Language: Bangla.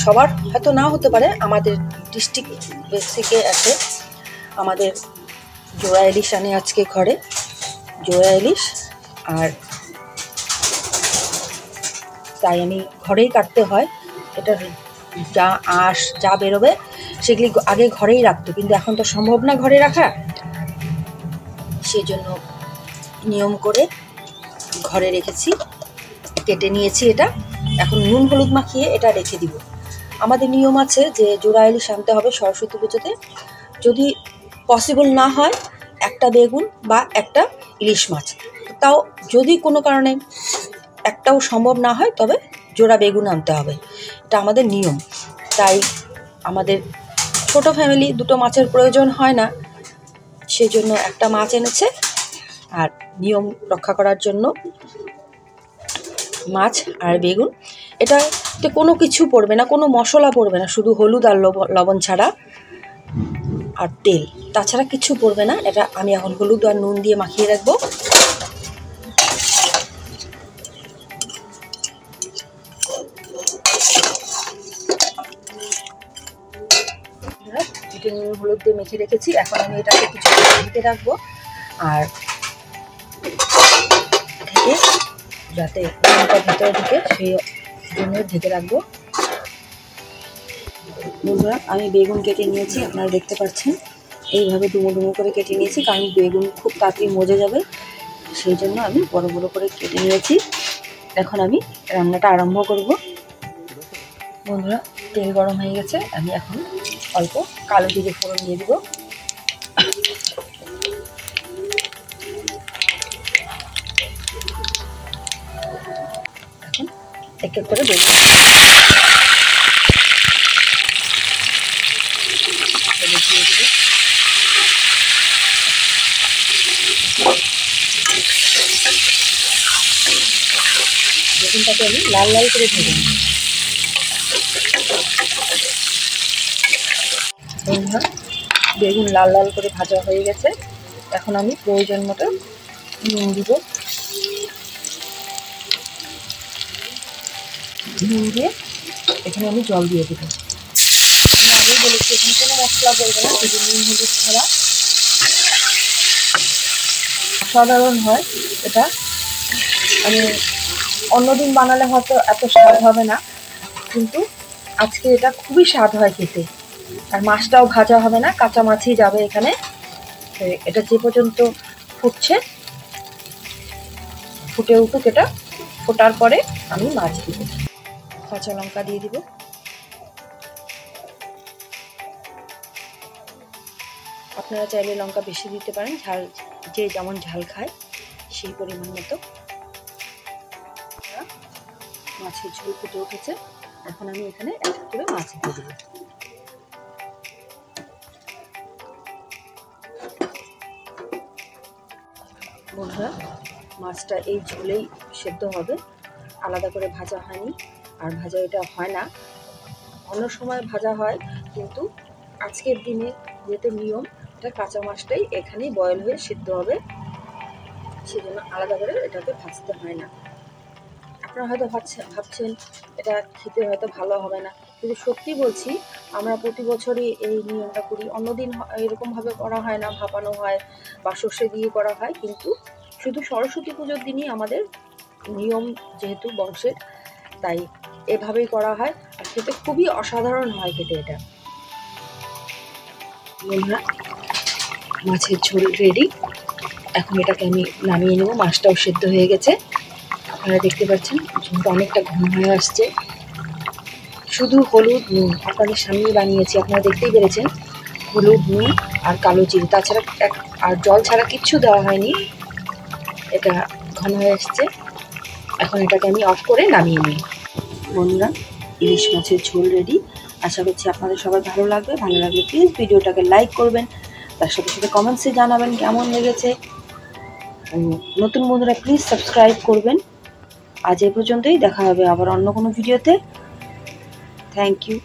সবার হয়তো না হতে পারে, আমাদের ডিস্ট্রিক্ট বেসিকে আছে। আমাদের জোড়া ইলিশ আনে আজকে ঘরে, জোড়া ইলিশ, আর তাই আমি ঘরেই কাটতে হয়। এটা যা আঁশ যা বেরোবে সেগুলি আগে ঘরেই রাখতো, কিন্তু এখন তো সম্ভব না ঘরে রাখা, সেই জন্য নিয়ম করে ঘরে রেখেছি, কেটে নিয়েছি। এটা এখন নুন হলুদ মাখিয়ে এটা রেখে দিব। আমাদের নিয়ম আছে যে জোড়া ইলিশ আনতে হবে সরস্বতী পুজোতে। যদি পসিবল না হয় একটা বেগুন বা একটা ইলিশ মাছ, তাও যদি কোনো কারণে একটাও সম্ভব না হয় তবে জোড়া বেগুন আনতে হবে, এটা আমাদের নিয়ম। তাই আমাদের ছোট ফ্যামিলি, দুটো মাছের প্রয়োজন হয় না, সেই জন্য একটা মাছ এনেছে। আর নিয়ম রক্ষা করার জন্য মাছ আর বেগুন, এটাতে কোনো কিছু পড়বে না, কোনো মশলা পড়বে না, শুধু হলুদ আর লবণ ছাড়া আর তেল, তাছাড়া কিছু পড়বে না। এটা আমি এখন হলুদ আর নুন দিয়ে মাখিয়ে রাখবো। এটা নুন হলুদ দিয়ে মেখে রেখেছি। এখন আমি এটাকে কিছু ঢেকে রাখবো, আর ঢেকে যাতে নুনটা ভেতরে ঢুকে সেই জন্য ঢেকে রাখবো। বন্ধুরা, আমি বেগুন কেটে নিয়েছি, আপনারা দেখতে পাচ্ছেন এইভাবে ডুমো ডুমো করে কেটে নিয়েছি, কারণ বেগুন খুব তাড়াতাড়ি মজে যাবে, সেই জন্য আমি বড় বড় করে কেটে নিয়েছি। এখন আমি রান্নাটা আরম্ভ করব। বন্ধুরা, তেল গরম হয়ে গেছে, আমি এখন অল্প কালো জিরে ফোড়ন দিয়ে দিব। এখন এক এক করে বেগুন দিয়ে দেবো। বেগুনটাকে আমি লাল লাল করে ভেজে নিই। বন্ধুরা, বেগুন লাল লাল করে ভাজা হয়ে গেছে। এখন আমি প্রয়োজন মতো নুন দিব। নুন দিয়ে এখানে আমি জল দিয়ে দেবো। আমি আগেই বলেছি এখানে কোনো মশলা পড়বে না, শুধু নুন হলুদ ছাড়া। সাধারণ হয় এটা, আমি অন্যদিন বানালে হয়তো এত স্বাদ হবে না, কিন্তু আজকে এটা খুবই স্বাদ হয় খেতে। আর মাছটাও ভাজা হবে না, কাঁচা মাছই যাবে এখানে। এটা যে পর্যন্ত ফুটছে, ফুটে উঠুক, এটা ফোটার পরে আমি মাছ দিব। কাঁচা লঙ্কা দিয়ে দিব। আপনারা চাইলে লঙ্কা বেশি দিতে পারেন, ঝাল যে যেমন ঝাল খায় সেই পরিমাণ মতো। মাছের ঝোল ফুটে উঠেছে, এখন আমি এখানে এক করে মাছ দিয়ে দেবো। বন্ধুরা, মাছটা এই ঝোলেই সেদ্ধ হবে, আলাদা করে ভাজা হয়নি, আর ভাজা এটা হয় না, অন্য সময় ভাজা হয়, কিন্তু আজকের দিনে যেহেতু নিয়ম, এটা কাঁচা মাছটাই এখানেই বয়েল হয়ে সিদ্ধ হবে, সেজন্য আলাদা করে এটাকে ভাজতে হয় না। আপনারা হয়তো ভাবছেন এটা খেতে হয়তো ভালো হবে না, কিন্তু সত্যি বলছি, আমরা প্রতি বছরই এই নিয়মটা করি। অন্যদিন এরকমভাবে করা হয় না, ভাপানো হয় বা সর্ষে দিয়ে করা হয়, কিন্তু শুধু সরস্বতী পুজোর দিনই আমাদের নিয়ম, যেহেতু বংশের, তাই এভাবেই করা হয়। আর খেতে খুবই অসাধারণ হয় খেতে এটা। বন্ধুরা, মাছের ঝোল রেডি, এখন এটাকে আমি নামিয়ে নেব। মাছটাও সেদ্ধ হয়ে গেছে, আপনারা দেখতে পাচ্ছেন ঝোলটা অনেকটা ঘন হয়ে আসছে। শুধু হলুদ নুন আপনাদের সামনেই বানিয়েছি, আপনারা দেখতেই পেরেছেন, হলুদ নুন আর কালো জিরে, তাছাড়া আর জল ছাড়া কিচ্ছু দেওয়া হয়নি। এটা ঘন হয়ে আসছে, এখন এটাকে আমি অফ করে নামিয়ে নিই। বন্ধুরা, ইলিশ মাছের ঝোল রেডি। আশা করছি আপনাদের সবার ভালো লাগবে। ভালো লাগলে প্লিজ ভিডিওটাকে লাইক করবেন, তার সাথে সাথে কমেন্টসে জানাবেন কেমন লেগেছে। নতুন বন্ধুরা প্লিজ সাবস্ক্রাইব করবেন। আজ এই পর্যন্তই, দেখা হবে আবার অন্য কোনো ভিডিওতে। Thank you.